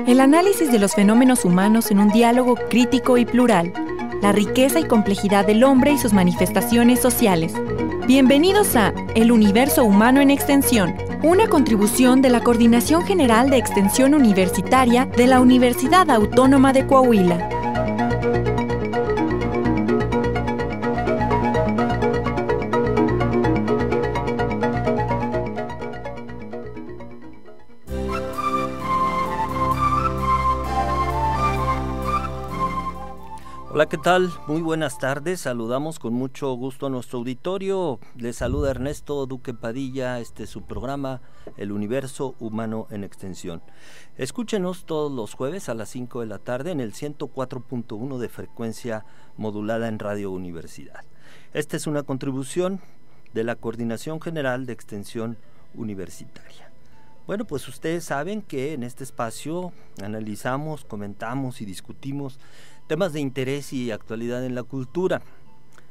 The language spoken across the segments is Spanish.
El análisis de los fenómenos humanos en un diálogo crítico y plural. La riqueza y complejidad del hombre y sus manifestaciones sociales. Bienvenidos a El Universo Humano en Extensión, una contribución de la Coordinación General de Extensión Universitaria de la Universidad Autónoma de Coahuila. Hola, ¿qué tal? Muy buenas tardes. Saludamos con mucho gusto a nuestro auditorio. Les saluda Ernesto Duque Padilla. Este es su programa, El Universo Humano en Extensión. Escúchenos todos los jueves a las 5 de la tarde en el 104.1 de frecuencia modulada en Radio Universidad. Esta es una contribución de la Coordinación General de Extensión Universitaria. Bueno, pues ustedes saben que en este espacio analizamos, comentamos y discutimos temas de interés y actualidad en la cultura,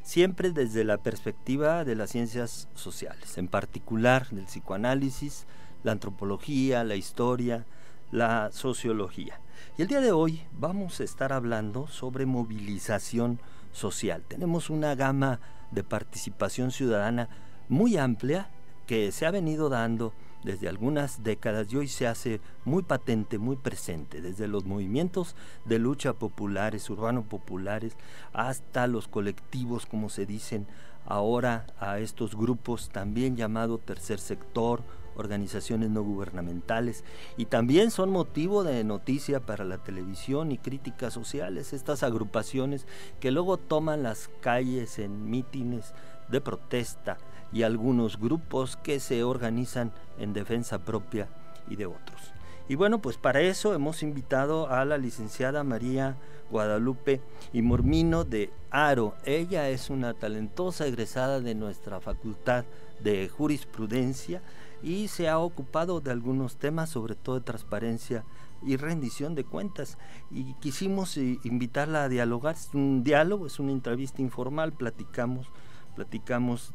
siempre desde la perspectiva de las ciencias sociales, en particular del psicoanálisis, la antropología, la historia, la sociología. Y el día de hoy vamos a estar hablando sobre movilización social. Tenemos una gama de participación ciudadana muy amplia que se ha venido dando desde algunas décadas y hoy se hace muy patente, muy presente, desde los movimientos de lucha populares, urbano-populares, hasta los colectivos, como se dicen ahora a estos grupos, también llamado tercer sector, organizaciones no gubernamentales, y también son motivo de noticia para la televisión y críticas sociales, estas agrupaciones que luego toman las calles en mítines de protesta, y algunos grupos que se organizan en defensa propia y de otros. Y bueno, pues para eso hemos invitado a la licenciada María Guadalupe Imormino de Haro. Ella es una talentosa egresada de nuestra Facultad de Jurisprudencia y se ha ocupado de algunos temas, sobre todo de transparencia y rendición de cuentas, y quisimos invitarla a dialogar. Es un diálogo, es una entrevista informal, platicamos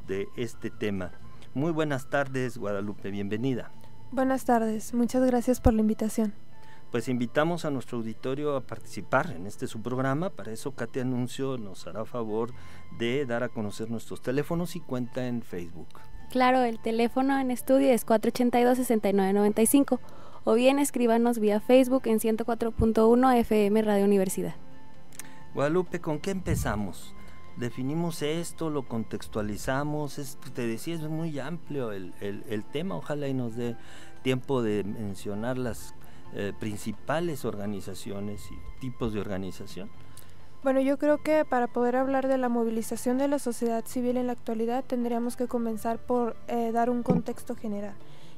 de este tema. Muy buenas tardes, Guadalupe, bienvenida. Buenas tardes, muchas gracias por la invitación. Pues invitamos a nuestro auditorio a participar en su programa. Para eso Katia Anuncio nos hará favor de dar a conocer nuestros teléfonos y cuenta en Facebook. Claro, el teléfono en estudio es 482-6995 o bien escríbanos vía Facebook en 104.1 FM Radio Universidad. Guadalupe, ¿con qué empezamos? Definimos esto, lo contextualizamos, te decía, es muy amplio el tema, ojalá y nos dé tiempo de mencionar las principales organizaciones y tipos de organización. Bueno, yo creo que para poder hablar de la movilización de la sociedad civil en la actualidad tendríamos que comenzar por dar un contexto general.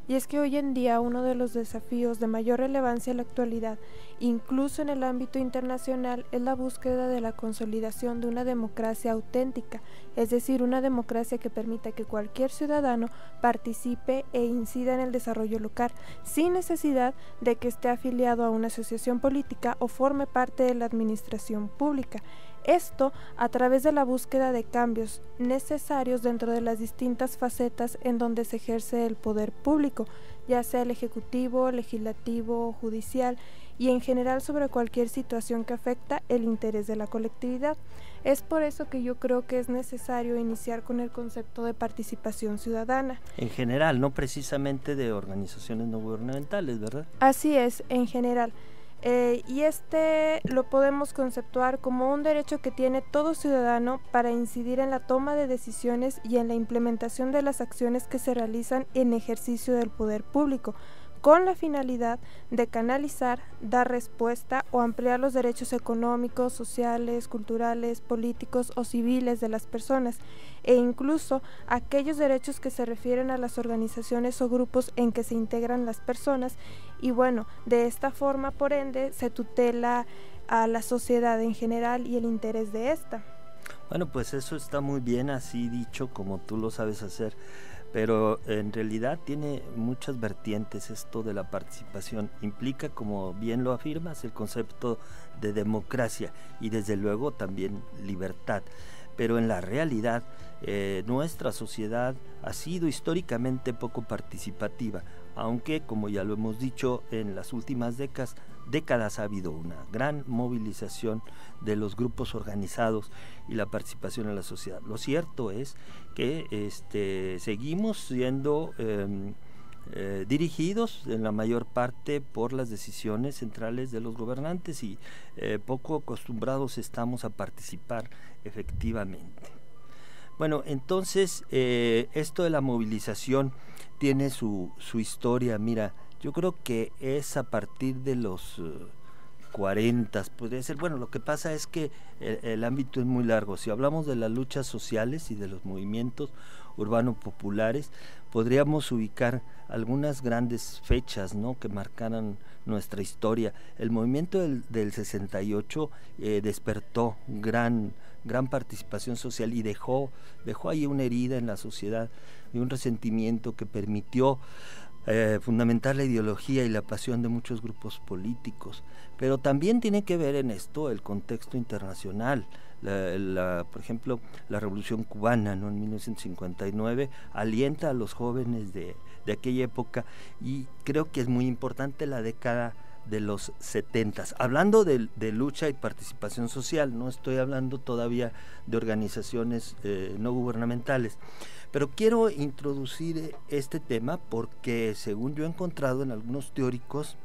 Y es que hoy en día uno de los desafíos de mayor relevancia en la actualidad, incluso en el ámbito internacional, es la búsqueda de la consolidación de una democracia auténtica, es decir, una democracia que permita que cualquier ciudadano participe e incida en el desarrollo local, sin necesidad de que esté afiliado a una asociación política o forme parte de la administración pública. Esto a través de la búsqueda de cambios necesarios dentro de las distintas facetas en donde se ejerce el poder público, ya sea el ejecutivo, legislativo, judicial y en general sobre cualquier situación que afecta el interés de la colectividad. Es por eso que yo creo que es necesario iniciar con el concepto de participación ciudadana. En general, no precisamente de organizaciones no gubernamentales, ¿verdad? Así es, en general. Y lo podemos conceptuar como un derecho que tiene todo ciudadano para incidir en la toma de decisiones y en la implementación de las acciones que se realizan en ejercicio del poder público, con la finalidad de canalizar, dar respuesta o ampliar los derechos económicos, sociales, culturales, políticos o civiles de las personas, e incluso aquellos derechos que se refieren a las organizaciones o grupos en que se integran las personas, y bueno, de esta forma, por ende, se tutela a la sociedad en general y el interés de esta. Bueno, pues eso está muy bien así dicho, como tú lo sabes hacer, pero en realidad tiene muchas vertientes esto de la participación. Implica, como bien lo afirmas, el concepto de democracia y desde luego también libertad. Pero en la realidad nuestra sociedad ha sido históricamente poco participativa. aunque, como ya lo hemos dicho, en las últimas décadas ha habido una gran movilización de los grupos organizados y la participación en la sociedad. Lo cierto es que seguimos siendo dirigidos en la mayor parte por las decisiones centrales de los gobernantes y poco acostumbrados estamos a participar efectivamente. Bueno, entonces esto de la movilización tiene su historia. Mira, yo creo que es a partir de los 40, podría ser. Bueno, lo que pasa es que el ámbito es muy largo. Si hablamos de las luchas sociales y de los movimientos urbanos populares, podríamos ubicar algunas grandes fechas, ¿no?, que marcaran nuestra historia. El movimiento del 68 despertó gran participación social y dejó ahí una herida en la sociedad y un resentimiento que permitió fundamentar la ideología y la pasión de muchos grupos políticos. Pero también tiene que ver en esto el contexto internacional. Por ejemplo, la Revolución Cubana, ¿no?, en 1959 alienta a los jóvenes de aquella época, y creo que es muy importante la década de los 70s. Hablando de lucha y participación social, no estoy hablando todavía de organizaciones no gubernamentales, pero quiero introducir este tema porque, según yo he encontrado en algunos teóricos,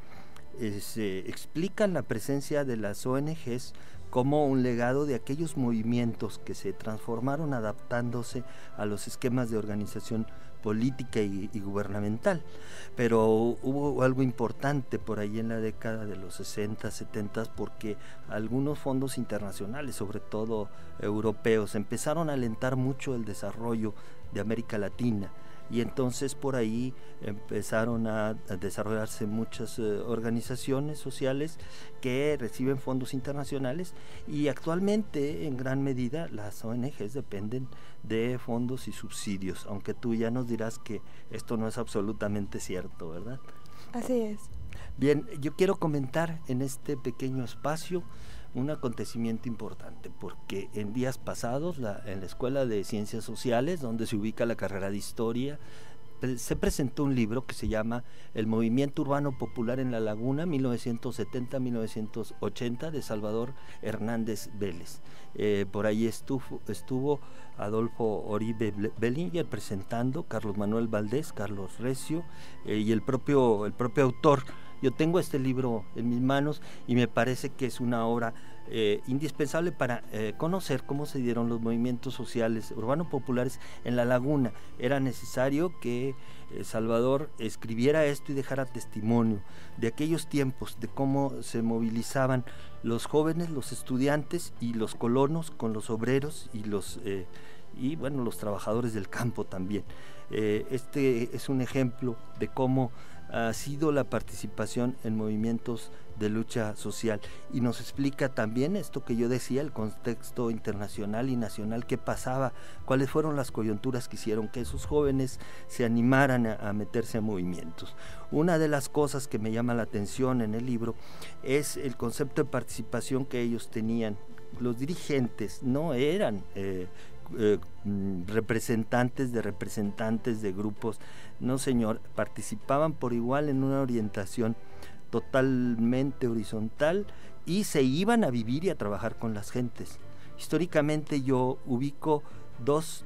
se explican la presencia de las ONGs como un legado de aquellos movimientos que se transformaron adaptándose a los esquemas de organización política y gubernamental. Pero hubo algo importante por ahí en la década de los 60, 70, porque algunos fondos internacionales, sobre todo europeos, empezaron a alentar mucho el desarrollo de América Latina, y entonces por ahí empezaron a desarrollarse muchas organizaciones sociales que reciben fondos internacionales, y actualmente en gran medida las ONGs dependen de fondos y subsidios, aunque tú ya nos dirás que esto no es absolutamente cierto, ¿verdad? Así es. Bien, yo quiero comentar en este pequeño espacio un acontecimiento importante, porque en días pasados en la Escuela de Ciencias Sociales, donde se ubica la carrera de Historia, se presentó un libro que se llama El Movimiento Urbano Popular en La Laguna, 1970-1980, de Salvador Hernández Vélez. Por ahí estuvo Adolfo Oribe Bellinger presentando, Carlos Manuel Valdés, Carlos Recio, y el propio autor. Yo tengo este libro en mis manos y me parece que es una obra indispensable para conocer cómo se dieron los movimientos sociales urbanos populares en La Laguna. Era necesario que Salvador escribiera esto y dejara testimonio de aquellos tiempos, de cómo se movilizaban los jóvenes, los estudiantes y los colonos con los obreros y los trabajadores del campo también. Este es un ejemplo de cómo ha sido la participación en movimientos de lucha social, y nos explica también esto que yo decía, el contexto internacional y nacional, qué pasaba, cuáles fueron las coyunturas que hicieron que esos jóvenes se animaran a meterse a movimientos. Una de las cosas que me llama la atención en el libro es el concepto de participación que ellos tenían. Los dirigentes no eran representantes de grupos, no señor, participaban por igual en una orientación totalmente horizontal y se iban a vivir y a trabajar con las gentes. Históricamente yo ubico dos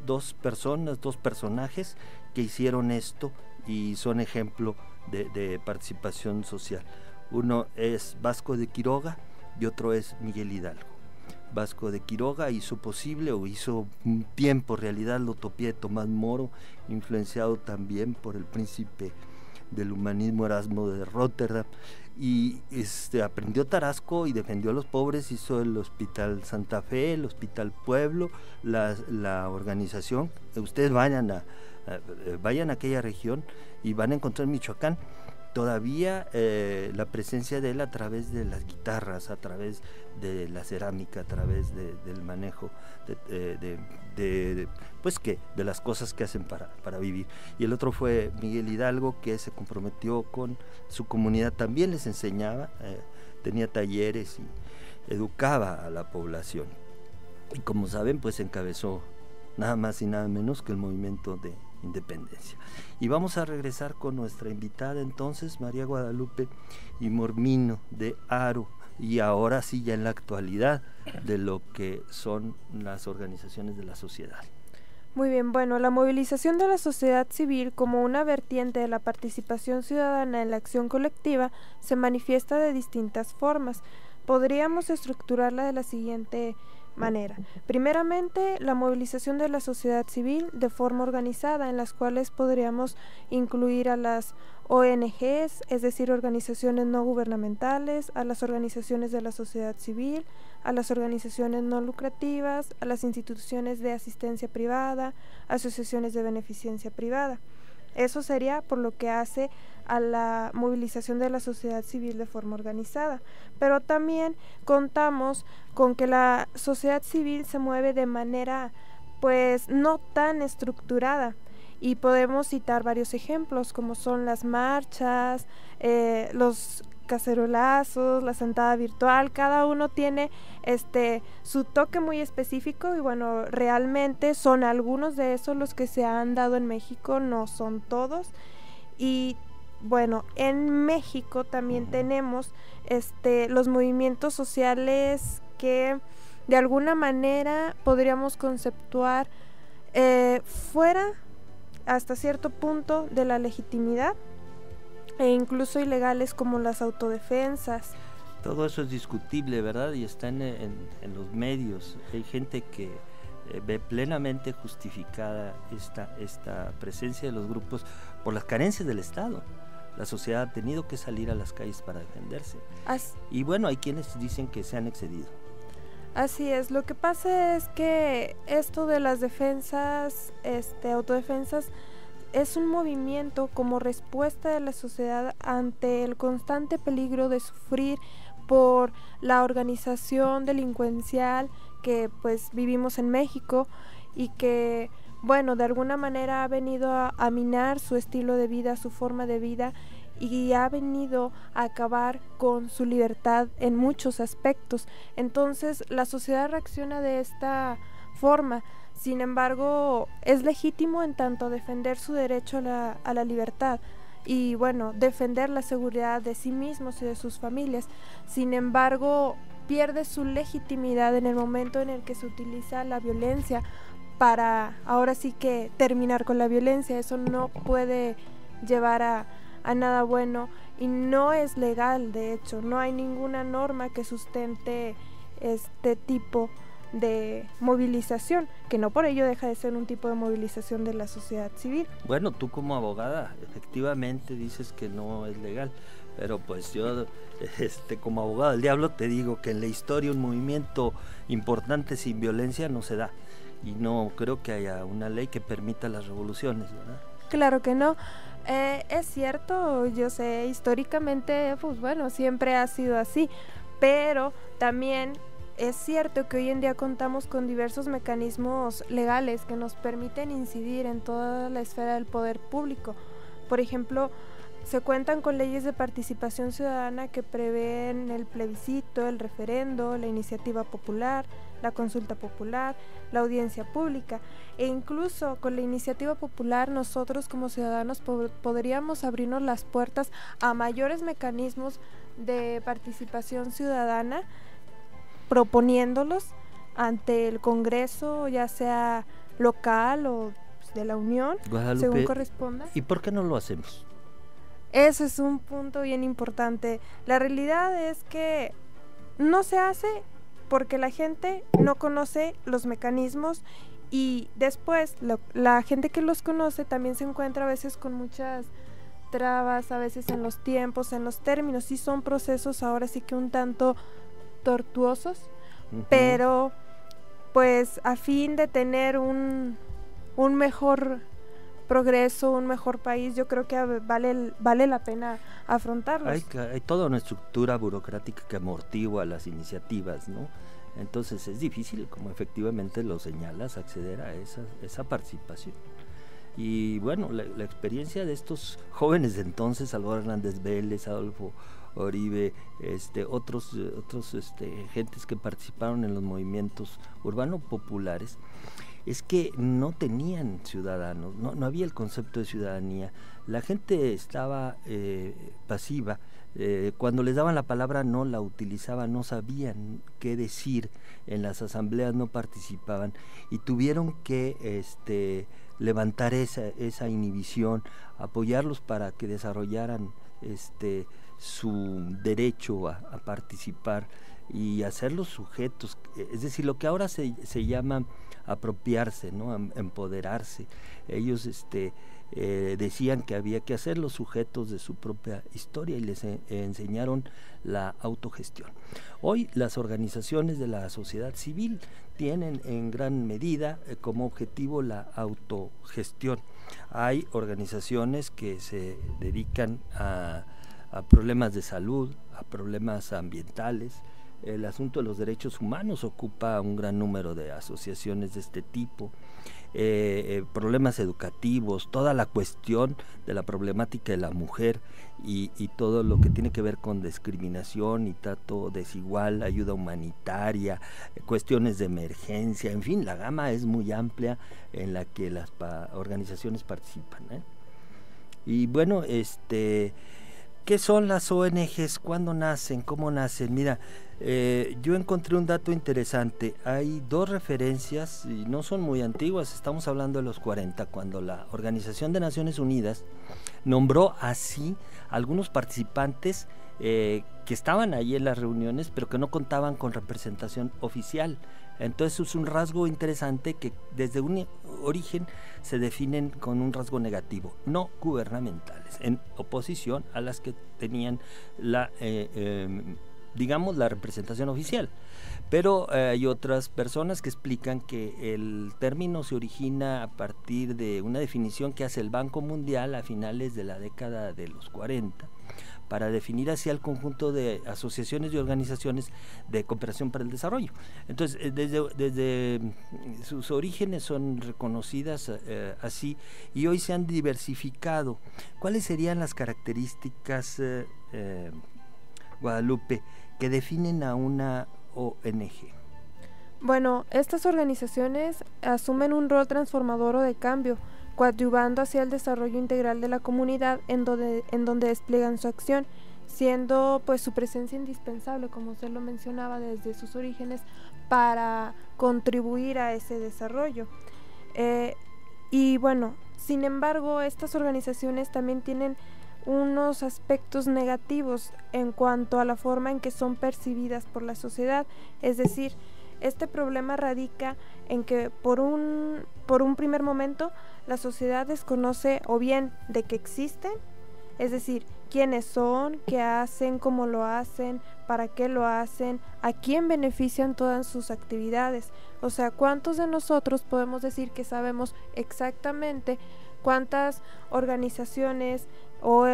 personajes que hicieron esto y son ejemplo de participación social. Uno es Vasco de Quiroga y otro es Miguel Hidalgo. Vasco de Quiroga hizo posible, o hizo un tiempo realidad, la utopía de Tomás Moro, influenciado también por el príncipe del humanismo Erasmo de Róterdam, y aprendió tarasco y defendió a los pobres. Hizo el Hospital Santa Fe, el Hospital Pueblo, la organización. Ustedes vayan a aquella región y van a encontrar en Michoacán todavía la presencia de él a través de las guitarras, a través de la cerámica, a través del manejo de las cosas que hacen para vivir. Y el otro fue Miguel Hidalgo, que se comprometió con su comunidad, también les enseñaba, tenía talleres y educaba a la población. Y como saben, pues encabezó nada más y nada menos que el movimiento independencia. Y vamos a regresar con nuestra invitada entonces, María Guadalupe Imormino de Aro, y ahora sí ya en la actualidad de lo que son las organizaciones de la sociedad. Muy bien, bueno, la movilización de la sociedad civil como una vertiente de la participación ciudadana en la acción colectiva se manifiesta de distintas formas. Podríamos estructurarla de la siguiente manera. Primeramente, la movilización de la sociedad civil de forma organizada, en las cuales podríamos incluir a las ONGs, es decir, organizaciones no gubernamentales, a las organizaciones de la sociedad civil, a las organizaciones no lucrativas, a las instituciones de asistencia privada, asociaciones de beneficencia privada. Eso sería por lo que hace a la movilización de la sociedad civil de forma organizada. Pero también contamos con que la sociedad civil se mueve de manera pues no tan estructurada, y podemos citar varios ejemplos como son las marchas, los cacerolazos, la sentada virtual. Cada uno tiene su toque muy específico, y bueno, realmente son algunos de esos los que se han dado en México, no son todos. Y bueno, en México también tenemos los movimientos sociales que de alguna manera podríamos conceptuar fuera hasta cierto punto de la legitimidad, e incluso ilegales, como las autodefensas. Todo eso es discutible, ¿verdad? Y está en los medios. Hay gente que ve plenamente justificada esta presencia de los grupos por las carencias del Estado. La sociedad ha tenido que salir a las calles para defenderse. Y bueno, hay quienes dicen que se han excedido. Así es, lo que pasa es que esto de las defensas, autodefensas, es un movimiento como respuesta de la sociedad ante el constante peligro de sufrir por la organización delincuencial que pues vivimos en México, y que bueno, de alguna manera ha venido a minar su estilo de vida, su forma de vida, y ha venido a acabar con su libertad en muchos aspectos. Entonces la sociedad reacciona de esta forma. Sin embargo, es legítimo en tanto defender su derecho a la libertad y bueno, defender la seguridad de sí mismos y de sus familias. Sin embargo, pierde su legitimidad en el momento en el que se utiliza la violencia para ahora sí que terminar con la violencia. Eso no puede llevar a nada bueno, y no es legal. De hecho, no hay ninguna norma que sustente este tipo de movilización, que no por ello deja de ser un tipo de movilización de la sociedad civil. Bueno, tú como abogada efectivamente dices que no es legal, pero pues yo como abogado del diablo te digo que en la historia un movimiento importante sin violencia no se da, y no creo que haya una ley que permita las revoluciones, ¿verdad? Claro que no. Es cierto, yo sé, históricamente, pues bueno, siempre ha sido así, pero también es cierto que hoy en día contamos con diversos mecanismos legales que nos permiten incidir en toda la esfera del poder público. Por ejemplo, se cuentan con leyes de participación ciudadana que prevén el plebiscito, el referendo, la iniciativa popular, la consulta popular, la audiencia pública, e incluso con la iniciativa popular nosotros como ciudadanos podríamos abrirnos las puertas a mayores mecanismos de participación ciudadana, proponiéndolos ante el Congreso, ya sea local o de la Unión, Guadalupe, según corresponda. ¿Y por qué no lo hacemos? Ese es un punto bien importante. La realidad es que no se hace porque la gente no conoce los mecanismos, y después la gente que los conoce también se encuentra a veces con muchas trabas, a veces en los tiempos, en los términos. Sí, son procesos ahora sí que un tanto tortuosos, pero pues a fin de tener un mejor progreso, un mejor país, yo creo que vale la pena afrontarlos. Hay toda una estructura burocrática que amortigua las iniciativas, ¿no? Entonces es difícil, como efectivamente lo señalas, acceder a esa participación. Y bueno, la experiencia de estos jóvenes de entonces, Salvador Hernández Vélez, Adolfo Oribe, otros gentes que participaron en los movimientos urbano-populares, es que no tenían ciudadanos, no había el concepto de ciudadanía. La gente estaba pasiva. Cuando les daban la palabra no la utilizaban, no sabían qué decir, en las asambleas no participaban y tuvieron que levantar esa inhibición, apoyarlos para que desarrollaran su derecho a participar y hacerlos sujetos, es decir, lo que ahora se llama apropiarse, ¿no? Empoderarse. Ellos decían que había que hacerlos sujetos de su propia historia y les enseñaron la autogestión. Hoy las organizaciones de la sociedad civil tienen en gran medida como objetivo la autogestión. Hay organizaciones que se dedican a problemas de salud, a problemas ambientales. El asunto de los derechos humanos ocupa un gran número de asociaciones de este tipo, problemas educativos, toda la cuestión de la problemática de la mujer y todo lo que tiene que ver con discriminación y trato desigual, ayuda humanitaria, cuestiones de emergencia, en fin, la gama es muy amplia en la que las organizaciones participan, Y bueno, ¿qué son las ONGs? ¿Cuándo nacen? ¿Cómo nacen? Mira, yo encontré un dato interesante. Hay 2 referencias, y no son muy antiguas, estamos hablando de los 40, cuando la Organización de Naciones Unidas nombró así algunos participantes que estaban ahí en las reuniones, pero que no contaban con representación oficial. Entonces es un rasgo interesante que desde un origen se definen con un rasgo negativo, no gubernamentales, en oposición a las que tenían la representación oficial. Pero hay otras personas que explican que el término se origina a partir de una definición que hace el Banco Mundial a finales de la década de los 40, para definir así al conjunto de asociaciones y organizaciones de cooperación para el desarrollo. Entonces, desde sus orígenes son reconocidas así, y hoy se han diversificado. ¿Cuáles serían las características, Guadalupe, que definen a una ONG? Bueno, estas organizaciones asumen un rol transformador o de cambio, coadyuvando hacia el desarrollo integral de la comunidad en donde despliegan su acción, siendo pues su presencia indispensable, como usted lo mencionaba, desde sus orígenes, para contribuir a ese desarrollo. Y bueno, sin embargo, estas organizaciones también tienen unos aspectos negativos en cuanto a la forma en que son percibidas por la sociedad, es decir, este problema radica en que por un primer momento la sociedad desconoce o bien de que existen, es decir, quiénes son, qué hacen, cómo lo hacen, para qué lo hacen, a quién benefician todas sus actividades. O sea, ¿cuántos de nosotros podemos decir que sabemos exactamente cuántas organizaciones o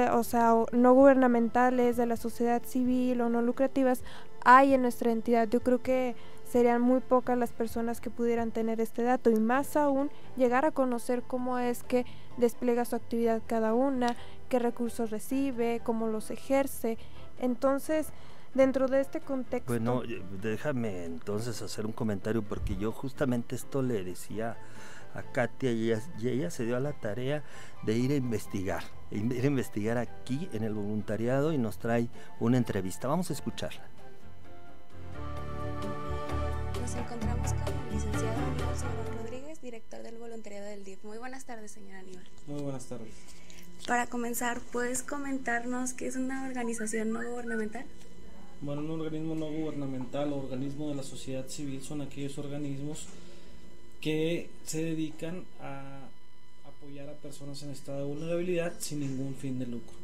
no gubernamentales, de la sociedad civil o no lucrativas hay en nuestra entidad? Yo creo que serían muy pocas las personas que pudieran tener este dato, y más aún llegar a conocer cómo es que despliega su actividad cada una, qué recursos recibe, cómo los ejerce. Entonces, dentro de este contexto... Bueno, déjame entonces hacer un comentario, porque yo justamente esto le decía a Katia, y ella se dio a la tarea de ir a investigar aquí en el voluntariado, y nos trae una entrevista. Vamos a escucharla. Nos encontramos con el licenciado Aníbal Sobrón Rodríguez, director del voluntariado del DIF. Muy buenas tardes, señor Aníbal. Muy buenas tardes. Para comenzar, ¿puedes comentarnos qué es una organización no gubernamental? Bueno, un organismo no gubernamental o organismo de la sociedad civil son aquellos organismos que se dedican a apoyar a personas en estado de vulnerabilidad sin ningún fin de lucro.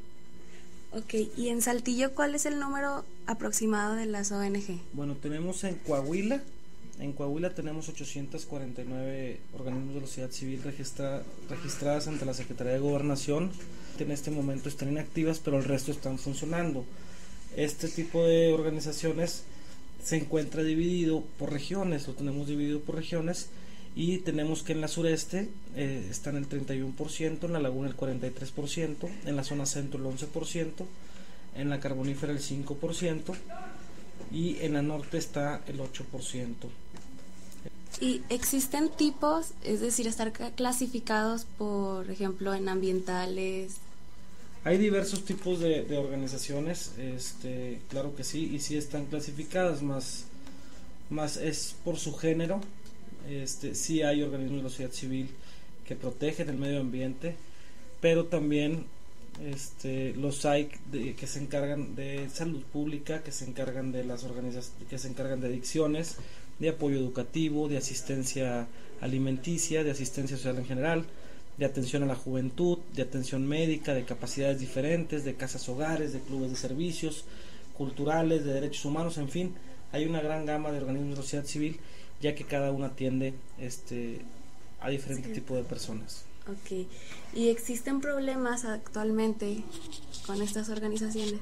Ok, y en Saltillo, ¿cuál es el número aproximado de las ONG? Bueno, tenemos en Coahuila tenemos 849 organismos de la sociedad civil registradas ante la Secretaría de Gobernación. En este momento están inactivas, pero el resto están funcionando. Este tipo de organizaciones se encuentra dividido por regiones, lo tenemos dividido por regiones, y tenemos que en la sureste están el 31%, en la laguna el 43%, en la zona centro el 11%, en la carbonífera el 5%, y en la norte está el 8%. ¿Y existen tipos, es decir, estar clasificados, por ejemplo, en ambientales? Hay diversos tipos de organizaciones, claro que sí, y sí están clasificadas, más es por su género. Sí hay organismos de la sociedad civil que protegen el medio ambiente, pero también los hay que se encargan de salud pública, que se encargan de las organizaciones, que se encargan de adicciones, de apoyo educativo, de asistencia alimenticia, de asistencia social en general, de atención a la juventud, de atención médica, de capacidades diferentes, de casas hogares, de clubes de servicios culturales, de derechos humanos, en fin, hay una gran gama de organismos de la sociedad civil, ya que cada uno atiende a diferentes tipos de personas. Ok. ¿Y existen problemas actualmente con estas organizaciones?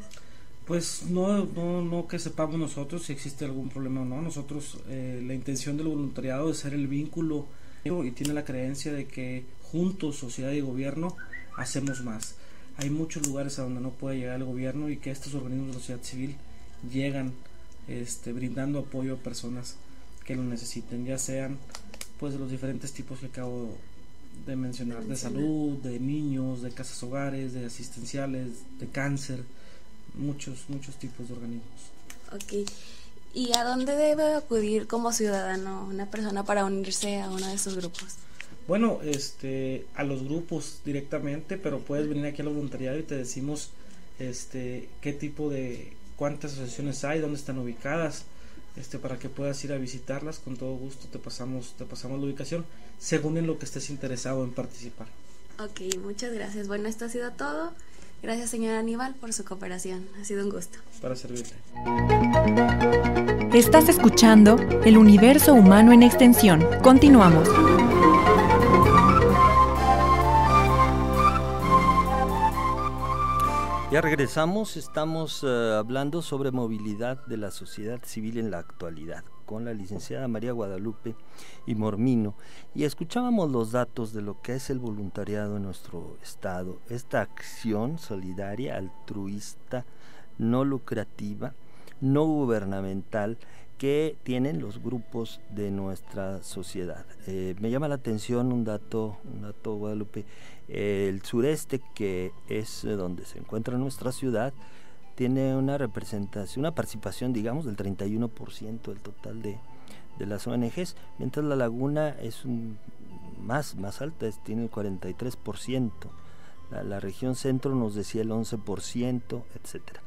Pues no que sepamos nosotros si existe algún problema o no. Nosotros, la intención del voluntariado es ser el vínculo y tiene la creencia de que juntos, sociedad y gobierno, hacemos más. Hay muchos lugares a donde no puede llegar el gobierno y que estos organismos de la sociedad civil llegan brindando apoyo a personas que lo necesiten, ya sean pues de los diferentes tipos que acabo de mencionar, de salud, de niños, de casas hogares, de asistenciales, de cáncer, muchos tipos de organismos. Ok. ¿Y a dónde debe acudir como ciudadano una persona para unirse a uno de esos grupos? Bueno, a los grupos directamente, pero puedes venir aquí al voluntariado y te decimos qué tipo de, cuántas asociaciones hay, dónde están ubicadas, para que puedas ir a visitarlas. Con todo gusto te pasamos la ubicación según en lo que estés interesado en participar. Ok, muchas gracias. Bueno, esto ha sido todo. Gracias, señor Aníbal, por su cooperación. Ha sido un gusto. Para servirte. Estás escuchando El Universo Humano en Extensión. Continuamos. Ya regresamos, estamos hablando sobre movilidad de la sociedad civil en la actualidad con la licenciada María Guadalupe y Mormino, y escuchábamos los datos de lo que es el voluntariado en nuestro estado, esta acción solidaria, altruista, no lucrativa, no gubernamental que tienen los grupos de nuestra sociedad. Me llama la atención un dato Guadalupe. El sureste, que es donde se encuentra nuestra ciudad, tiene una representación, una participación, digamos, del 31% del total de las ONGs, mientras la laguna es más alta, tiene el 43%. La región centro nos decía el 11%, etcétera.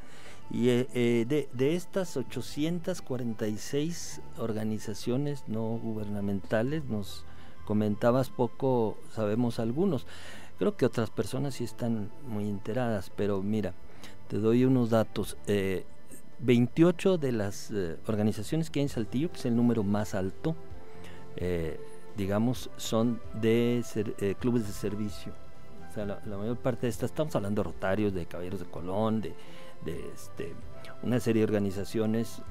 Y de estas 846 organizaciones no gubernamentales, nos comentabas poco, sabemos algunos. Creo que otras personas sí están muy enteradas, pero mira, te doy unos datos. 28 de las organizaciones que hay en Saltillo, que es el número más alto, digamos, son de clubes de servicio. O sea, la mayor parte de estas, estamos hablando de Rotarios, de Caballeros de Colón, de una serie de organizaciones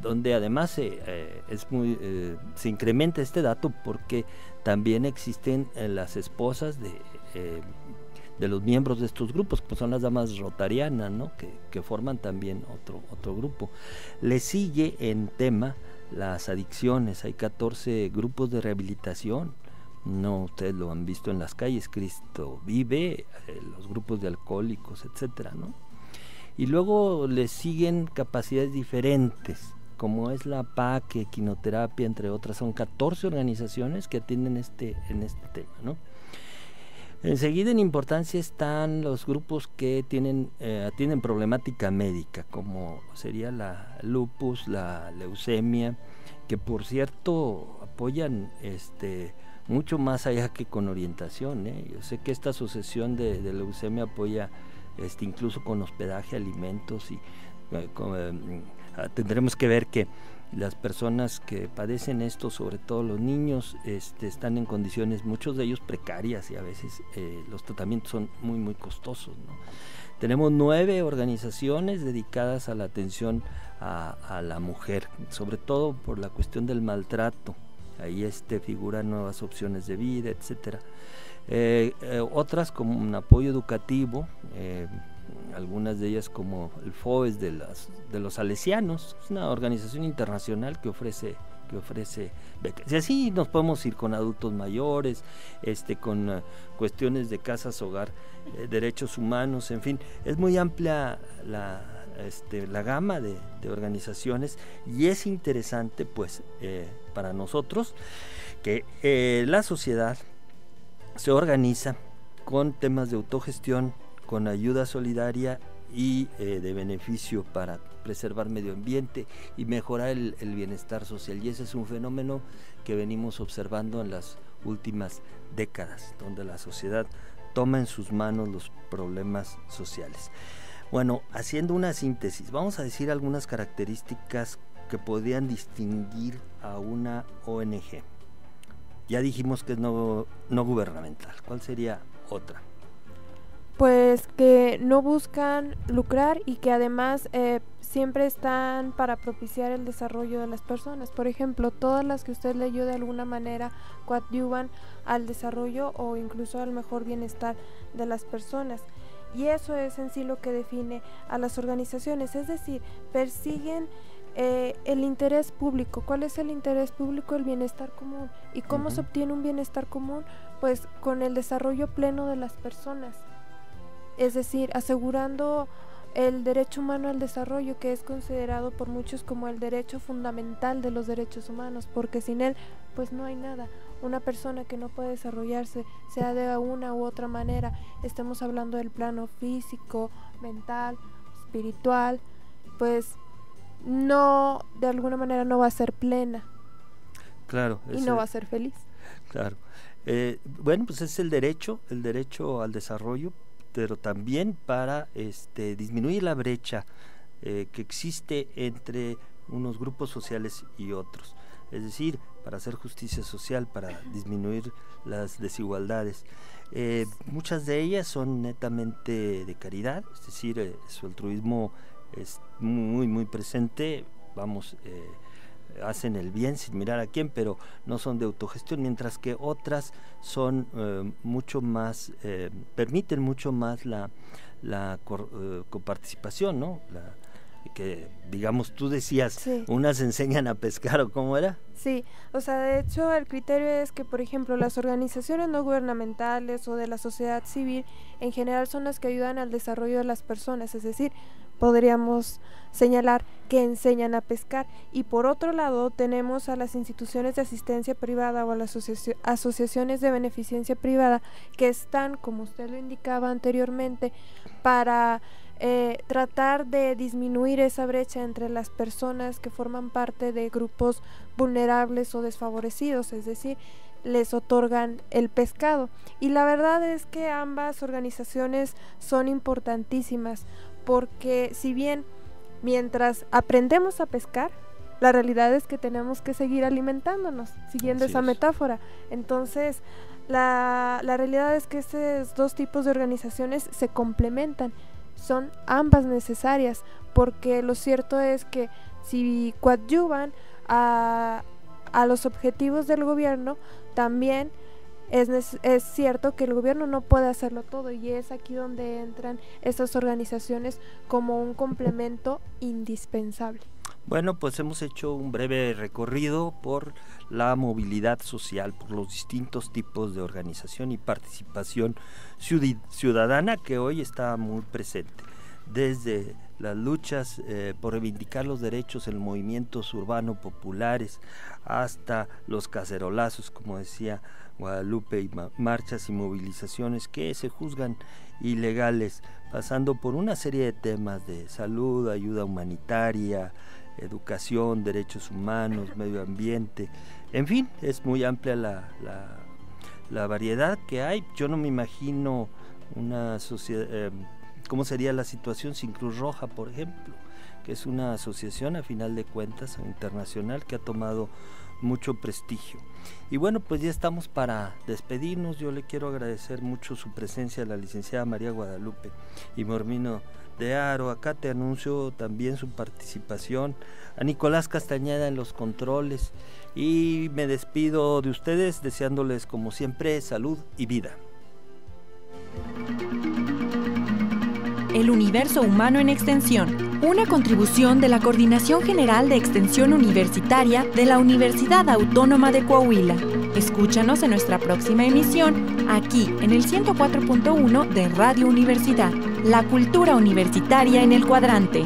donde además se incrementa este dato porque también existen las esposas de los miembros de estos grupos, pues son las damas rotarianas, ¿no? que forman también otro grupo. Le sigue en tema las adicciones. Hay 14 grupos de rehabilitación. No, ustedes lo han visto en las calles, Cristo Vive, los grupos de alcohólicos, etcétera, ¿no? Y luego le siguen capacidades diferentes, como es la PAC, equinoterapia, entre otras. Son 14 organizaciones que atienden en este tema, ¿no? Enseguida en importancia están los grupos que atienden problemática médica, como sería la lupus, la leucemia, que por cierto apoyan mucho más allá que con orientación, ¿eh? Yo sé que esta asociación de leucemia apoya incluso con hospedaje, alimentos, y tendremos que ver que las personas que padecen esto, sobre todo los niños, están en condiciones, muchos de ellos precarias, y a veces los tratamientos son muy costosos, ¿no? Tenemos 9 organizaciones dedicadas a la atención a la mujer, sobre todo por la cuestión del maltrato. Ahí figuran Nuevas Opciones de Vida, etcétera. Otras como un apoyo educativo, algunas de ellas como el FOES de los Salesianos, es una organización internacional que ofrece que ofrece becas. Y así nos podemos ir con adultos mayores, con cuestiones de casas hogar, derechos humanos, en fin, es muy amplia la gama de organizaciones, y es interesante pues para nosotros que la sociedad se organiza con temas de autogestión, con ayuda solidaria y de beneficio para preservar medio ambiente y mejorar el bienestar social, y ese es un fenómeno que venimos observando en las últimas décadas, donde la sociedad toma en sus manos los problemas sociales. Bueno, haciendo una síntesis, vamos a decir algunas características que podrían distinguir a una ONG. Ya dijimos que es no gubernamental. ¿Cuál sería otra? Pues que no buscan lucrar y que además siempre están para propiciar el desarrollo de las personas. Por ejemplo, todas las que usted leyó de alguna manera coadyuvan al desarrollo o incluso al mejor bienestar de las personas. Y eso es en sí lo que define a las organizaciones, es decir, persiguen el interés público. ¿Cuál es el interés público? El bienestar común. ¿Y cómo se obtiene un bienestar común? Pues con el desarrollo pleno de las personas. Es decir, asegurando el derecho humano al desarrollo, que es considerado por muchos como el derecho fundamental de los derechos humanos, porque sin él pues no hay nada. Una persona que no puede desarrollarse, sea de una u otra manera, estemos hablando del plano físico, mental, espiritual, pues no, de alguna manera no va a ser plena. Claro. Y no va a ser feliz. Claro. Bueno, pues es el derecho al desarrollo, pero también para disminuir la brecha que existe entre unos grupos sociales y otros. Es decir, para hacer justicia social, para disminuir las desigualdades. Muchas de ellas son netamente de caridad, es decir, su altruismo es muy, muy presente, hacen el bien sin mirar a quién, pero no son de autogestión, mientras que otras son mucho más, permiten mucho más la coparticipación, ¿no? Que digamos, tú decías, sí. Unas enseñan a pescar, ¿o cómo era? Sí, o sea, de hecho el criterio es que, por ejemplo, las organizaciones no gubernamentales o de la sociedad civil en general son las que ayudan al desarrollo de las personas, es decir, podríamos señalar que enseñan a pescar. Y por otro lado tenemos a las instituciones de asistencia privada o a las asociaciones de beneficencia privada, que están, como usted lo indicaba anteriormente, para tratar de disminuir esa brecha entre las personas que forman parte de grupos vulnerables o desfavorecidos, es decir, les otorgan el pescado. Y la verdad es que ambas organizaciones son importantísimas, porque si bien mientras aprendemos a pescar, la realidad es que tenemos que seguir alimentándonos, siguiendo esa metáfora. Entonces, la realidad es que estos dos tipos de organizaciones se complementan, son ambas necesarias, porque lo cierto es que si coadyuvan a los objetivos del gobierno, también es cierto que el gobierno no puede hacerlo todo, y es aquí donde entran estas organizaciones como un complemento indispensable. Bueno, pues hemos hecho un breve recorrido por la movilidad social, por los distintos tipos de organización y participación ciudadana que hoy está muy presente, desde las luchas por reivindicar los derechos en movimientos urbanos populares hasta los cacerolazos, como decía Guadalupe, y marchas y movilizaciones que se juzgan ilegales, pasando por una serie de temas de salud, ayuda humanitaria, educación, derechos humanos, medio ambiente, en fin, es muy amplia la variedad que hay. Yo no me imagino una sociedad, cómo sería la situación sin Cruz Roja, por ejemplo, que es una asociación a final de cuentas internacional que ha tomado mucho prestigio. Y bueno, pues ya estamos para despedirnos. Yo le quiero agradecer mucho su presencia a la licenciada María Guadalupe y Mormino de Aro. Acá te anuncio también su participación, a Nicolás Castañeda en los controles, y me despido de ustedes deseándoles como siempre salud y vida. El universo humano en extensión. Una contribución de la Coordinación General de Extensión Universitaria de la Universidad Autónoma de Coahuila. Escúchanos en nuestra próxima emisión, aquí en el 104.1 de Radio Universidad. La cultura universitaria en el cuadrante.